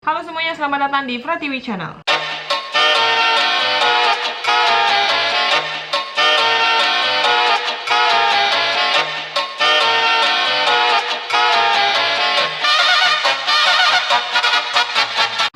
Halo semuanya, selamat datang di Pratiwi Channel.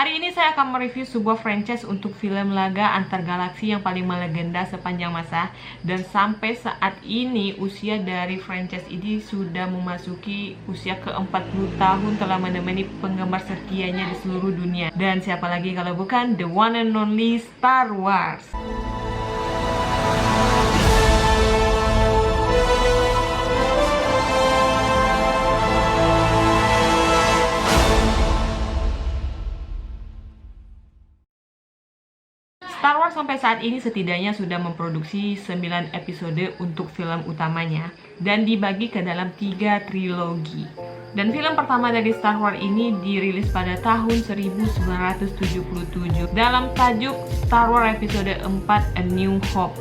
Hari ini saya akan mereview sebuah franchise untuk film laga antar galaksi yang paling melegenda sepanjang masa. Dan sampai saat ini usia dari franchise ini sudah memasuki usia ke-40 tahun, telah menemani penggemar setianya di seluruh dunia. Dan siapa lagi kalau bukan the one and only Star Wars. Star Wars sampai saat ini setidaknya sudah memproduksi 9 episode untuk film utamanya dan dibagi ke dalam 3 trilogi. Dan film pertama dari Star Wars ini dirilis pada tahun 1977 dalam tajuk Star Wars episode 4 A New Hope.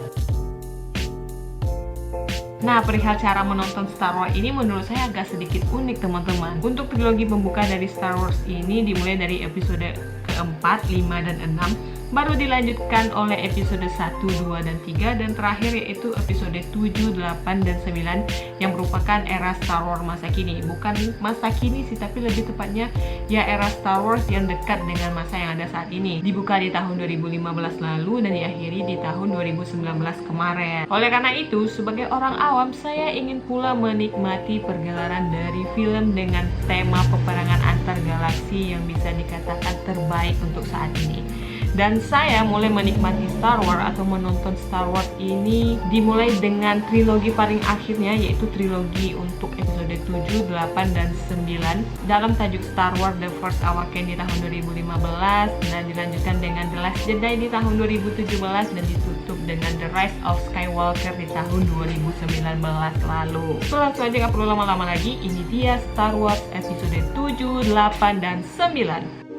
Nah, perihal cara menonton Star Wars ini menurut saya agak sedikit unik teman-teman. Untuk trilogi pembuka dari Star Wars ini dimulai dari episode keempat, 5, dan 6, baru dilanjutkan oleh episode 1, 2, dan 3, dan terakhir yaitu episode 7, 8, dan 9 yang merupakan era Star Wars masa kini. Bukan masa kini sih, tapi lebih tepatnya ya era Star Wars yang dekat dengan masa yang ada saat ini. Dibuka di tahun 2015 lalu dan diakhiri di tahun 2019 kemarin. Oleh karena itu, sebagai orang awam, saya ingin pula menikmati pergelaran dari film dengan tema peperangan antar galaksi yang bisa dikatakan terbaik untuk saat ini. Dan saya mulai menikmati Star Wars atau menonton Star Wars ini dimulai dengan trilogi paling akhirnya, yaitu trilogi untuk episode 7, 8, dan 9 dalam tajuk Star Wars The Force Awakens di tahun 2015, dan dilanjutkan dengan The Last Jedi di tahun 2017, dan ditutup dengan The Rise of Skywalker di tahun 2019 lalu. So, langsung aja, gak perlu lama-lama lagi, ini dia Star Wars episode 7, 8, dan 9.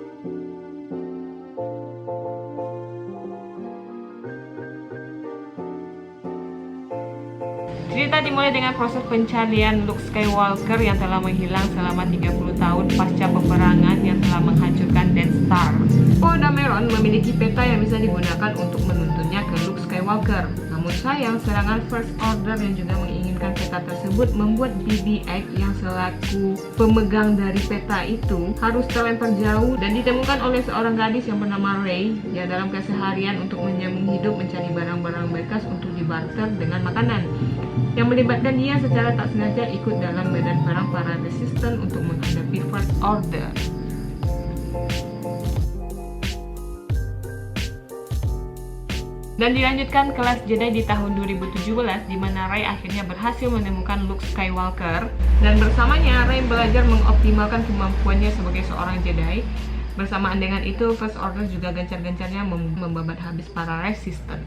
Cerita dimulai dengan proses pencarian Luke Skywalker yang telah menghilang selama 30 tahun pasca peperangan yang telah menghancurkan Death Star. Poe Dameron memiliki peta yang bisa digunakan untuk menuntunnya ke Luke Skywalker. Namun sayang, serangan First Order yang juga menginginkan peta tersebut membuat BB-8 yang selaku pemegang dari peta itu harus terlempar jauh dan ditemukan oleh seorang gadis yang bernama Rey yang dalam keseharian untuk menyambung hidup mencari barang-barang bekas untuk dibarter dengan makanan, yang melibatkan dia secara tak sengaja ikut dalam medan perang para resisten untuk menghadapi First Order. Dan dilanjutkan kelas Jedi di tahun 2017, di mana Rey akhirnya berhasil menemukan Luke Skywalker, dan bersamanya Rey belajar mengoptimalkan kemampuannya sebagai seorang Jedi. Bersamaan dengan itu, First Order juga gencar-gencarnya membabat habis para resisten.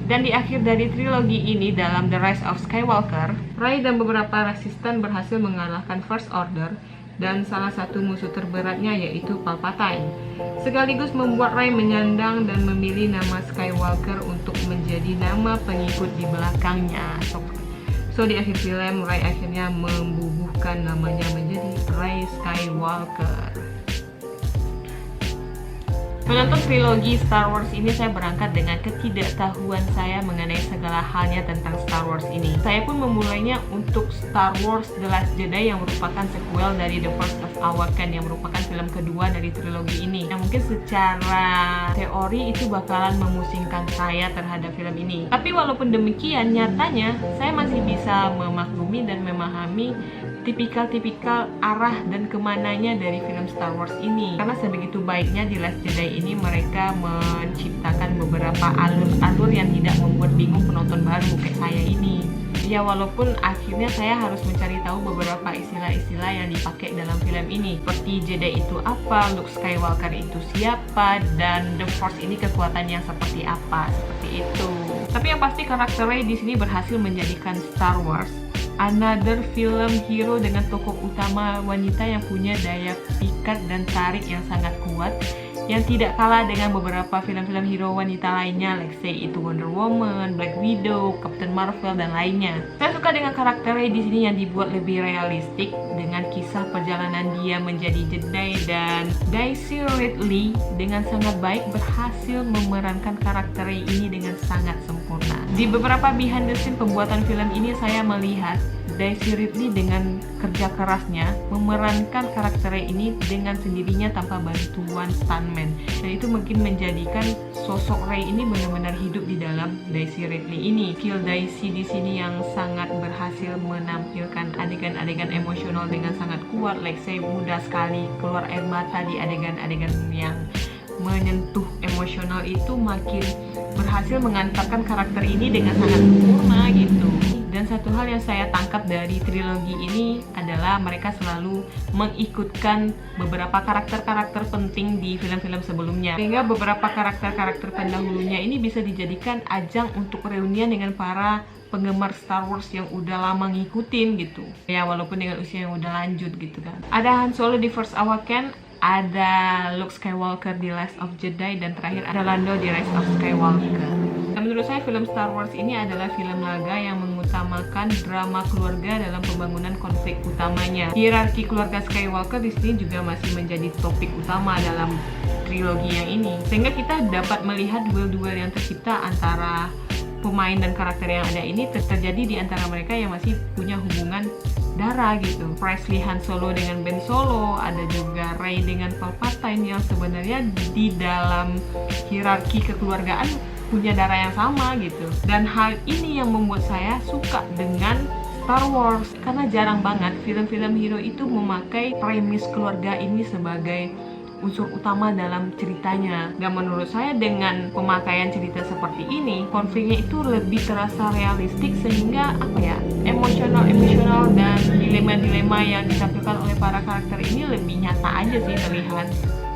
Dan di akhir dari trilogi ini, dalam The Rise of Skywalker, Rey dan beberapa resisten berhasil mengalahkan First Order, dan salah satu musuh terberatnya yaitu Palpatine, sekaligus membuat Rey menyandang dan memilih nama Skywalker untuk menjadi nama pengikut di belakangnya. So di akhir film, Rey akhirnya membubuhkan namanya menjadi Rey Skywalker. Menonton trilogi Star Wars ini, saya berangkat dengan ketidaktahuan saya mengenai segala halnya tentang Star Wars ini. Saya pun memulainya untuk Star Wars The Last Jedi yang merupakan sequel dari The Force Awakens yang merupakan film kedua dari trilogi ini. Yang mungkin secara teori itu bakalan memusingkan saya terhadap film ini. Tapi walaupun demikian, nyatanya saya masih bisa memaklumi dan memahami tipikal-tipikal arah dan kemananya dari film Star Wars ini. Karena sebegitu baiknya di Last Jedi ini mereka menciptakan beberapa alur-alur yang tidak membuat bingung penonton baru kayak saya ini. Ya, walaupun akhirnya saya harus mencari tahu beberapa istilah-istilah yang dipakai dalam film ini, seperti Jedi itu apa, Luke Skywalker itu siapa, dan The Force ini kekuatannya seperti apa, seperti itu. Tapi yang pasti karakter Rey di sini berhasil menjadikan Star Wars another film hero dengan tokoh utama wanita yang punya daya pikat dan tarik yang sangat kuat, yang tidak kalah dengan beberapa film-film hero wanita lainnya, like say itu Wonder Woman, Black Widow, Captain Marvel, dan lainnya. Saya suka dengan karakternya di sini yang dibuat lebih realistik dengan kisah perjalanan dia menjadi Jedi dan Daisy Ridley dengan sangat baik berhasil memerankan karakter Rey ini dengan sangat sempurna. Di beberapa behind the scene pembuatan film ini saya melihat Daisy Ridley dengan kerja kerasnya memerankan karakter Rey ini dengan sendirinya tanpa bantuan stuntman, dan itu mungkin menjadikan sosok Rey ini benar-benar hidup di dalam Daisy Ridley ini. Skill Daisy di sini yang sangat berhasil menampilkan adegan-adegan emosional dengan sangat kuat, like saya mudah sekali keluar air mata di adegan-adegan yang menyentuh emosional itu, makin berhasil mengantarkan karakter ini dengan sangat sempurna gitu. Dan satu hal yang saya tangkap dari trilogi ini adalah mereka selalu mengikutkan beberapa karakter-karakter penting di film-film sebelumnya, sehingga beberapa karakter-karakter pendahulunya ini bisa dijadikan ajang untuk reunian dengan para penggemar Star Wars yang udah lama ngikutin gitu ya, walaupun dengan usia yang udah lanjut gitu kan. Ada Han Solo di Force Awakens, ada Luke Skywalker di Last of Jedi, dan terakhir ada Lando di Rise of Skywalker. Dan menurut saya film Star Wars ini adalah film laga yang mengutamakan drama keluarga dalam pembangunan konflik utamanya. Hierarki keluarga Skywalker di sini juga masih menjadi topik utama dalam trilogi yang ini, sehingga kita dapat melihat duel-duel yang tercipta antara pemain dan karakter yang ada ini terjadi di antara mereka yang masih punya hubungan darah gitu. Presley Han Solo dengan Ben Solo, ada juga Rey dengan Palpatine yang sebenarnya di dalam hierarki kekeluargaan punya darah yang sama gitu. Dan hal ini yang membuat saya suka dengan Star Wars, karena jarang banget film-film hero itu memakai premis keluarga ini sebagai unsur utama dalam ceritanya. Dan menurut saya dengan pemakaian cerita seperti ini, konfliknya itu lebih terasa realistik, sehingga emosional dan dilema-dilema yang ditampilkan oleh para karakter ini lebih nyata aja sih terlihat.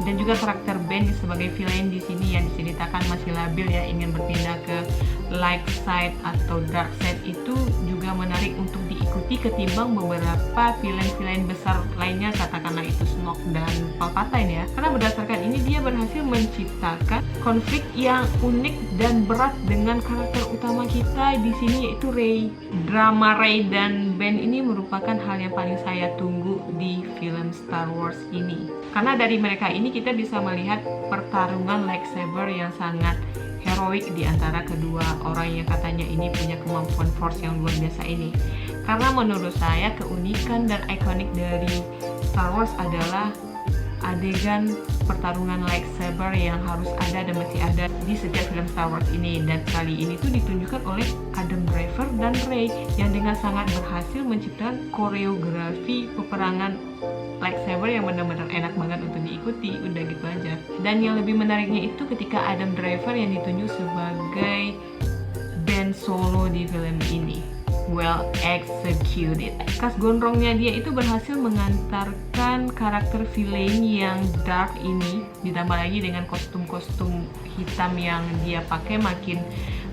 Dan juga karakter Ben sebagai villain di sini yang diceritakan masih labil ya, ingin berpindah ke light side atau dark side, itu juga menarik untuk diikuti ketimbang beberapa villain-villain besar lainnya, katakanlah itu Snoke dan Palpatine ya. Karena berdasarkan ini dia berhasil menciptakan konflik yang unik dan berat dengan karakter utama kita di sini, yaitu Rey. Drama Rey dan Ben ini merupakan hal yang paling saya tunggu di film Star Wars ini. Karena dari mereka ini kita bisa melihat pertarungan lightsaber yang sangat heroik di antara kedua orang yang katanya ini punya kemampuan force yang luar biasa ini. Karena menurut saya keunikan dan ikonik dari Star Wars adalah adegan pertarungan lightsaber yang harus ada dan masih ada di setiap film Star Wars ini. Dan kali ini tuh ditunjukkan oleh Adam Driver dan Rey yang dengan sangat berhasil menciptakan koreografi peperangan lightsaber yang benar-benar enak banget untuk diikuti. Udah gitu aja. Dan yang lebih menariknya itu ketika Adam Driver yang ditunjuk sebagai Ben Solo di film ini. Well executed. Kas gondrongnya dia itu berhasil mengantarkan karakter villain yang dark ini, ditambah lagi dengan kostum-kostum hitam yang dia pakai, makin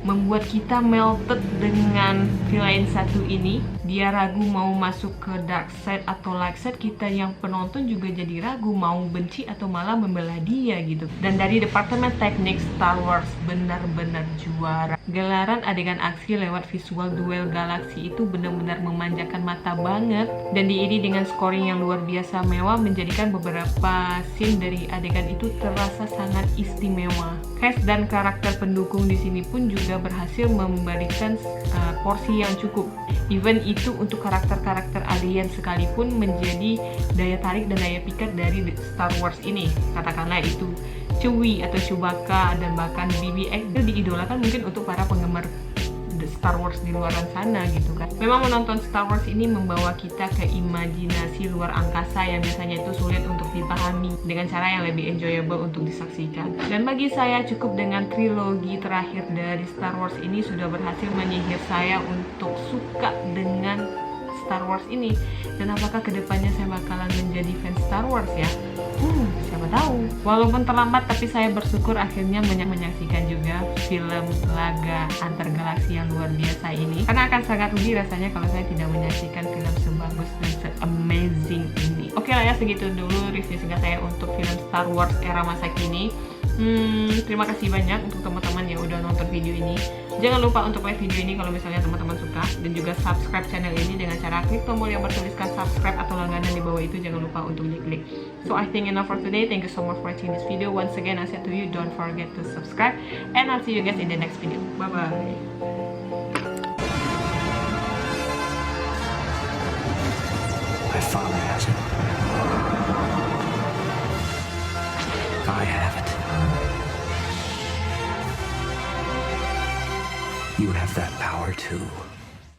membuat kita melted dengan villain satu ini. Dia ragu mau masuk ke dark side atau light side, kita yang penonton juga jadi ragu mau benci atau malah membela dia gitu. Dan dari departemen teknik Star Wars benar-benar juara. Gelaran adegan aksi lewat visual duel galaksi itu benar-benar memanjakan mata banget, dan diiringi dengan scoring yang luar biasa mewah menjadikan beberapa scene dari adegan itu terasa sangat istimewa. Cast dan karakter pendukung di sini pun juga berhasil memberikan porsi yang cukup. Even itu untuk karakter-karakter alien sekalipun menjadi daya tarik dan daya pikat dari Star Wars ini. Katakanlah itu Chewie atau Chewbacca dan bahkan BB-8 itu diidolakan mungkin untuk para penggemar Star Wars di luar sana gitu kan. Memang menonton Star Wars ini membawa kita ke imajinasi luar angkasa yang biasanya itu sulit untuk dipahami dengan cara yang lebih enjoyable untuk disaksikan. Dan bagi saya cukup dengan trilogi terakhir dari Star Wars ini sudah berhasil menyihir saya untuk suka dengan Star Wars ini. Dan apakah kedepannya saya bakalan menjadi fans Star Wars ya? Siapa tahu. Walaupun terlambat, tapi saya bersyukur akhirnya menyaksikan juga film laga antar galaksi yang luar biasa ini. Karena akan sangat rugi rasanya kalau saya tidak menyaksikan film sebagus dan se-amazing ini. Oke lah ya, segitu dulu review singkat saya untuk film Star Wars era masa kini. Terima kasih banyak untuk teman-teman yang udah nonton video ini. Jangan lupa untuk like video ini kalau misalnya teman-teman suka, dan juga subscribe channel ini dengan cara klik tombol yang bertuliskan subscribe atau langganan di bawah itu. Jangan lupa untuk diklik. So I think enough for today. Thank you so much for watching this video. Once again, I said to you, don't forget to subscribe, and I'll see you guys in the next video. Bye bye. My father has it. I have it. You have that power too.